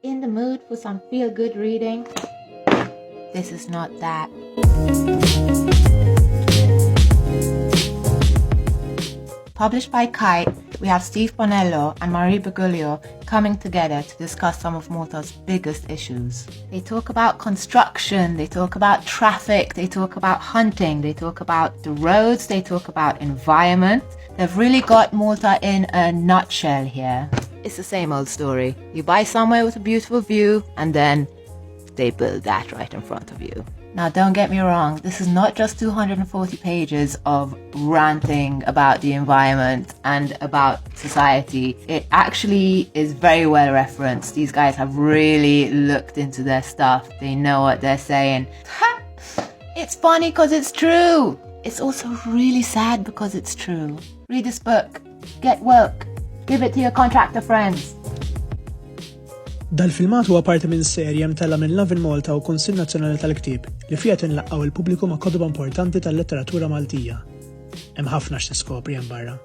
In the mood for some feel-good reading? This is not that. Published by Kite, we have Steve Bonello and Marie Briguglio coming together to discuss some of Malta's biggest issues. They talk about construction, they talk about traffic, they talk about hunting, they talk about the roads, they talk about environment. They've really got Malta in a nutshell here. It's the same old story. You buy somewhere with a beautiful view and then they build that right in front of you. Now, don't get me wrong, this is not just 240 pages of ranting about the environment and about society. It actually is very well referenced. These guys have really looked into their stuff. They know what they're saying. Ha! It's funny because it's true. It's also really sad because it's true. Read this book. Get woke. Give it to your contractor friends. Dal-filmat huwa parti minn serje mtella minn Lovin Malta u Il-Kunsill Nazzjonali tal-Ktieb li fiha tinlaqgħu il-pubbliku ma' kotba importanti tal-letteratura Maltija. Hemm ħafna x'tiskopri hemm barra.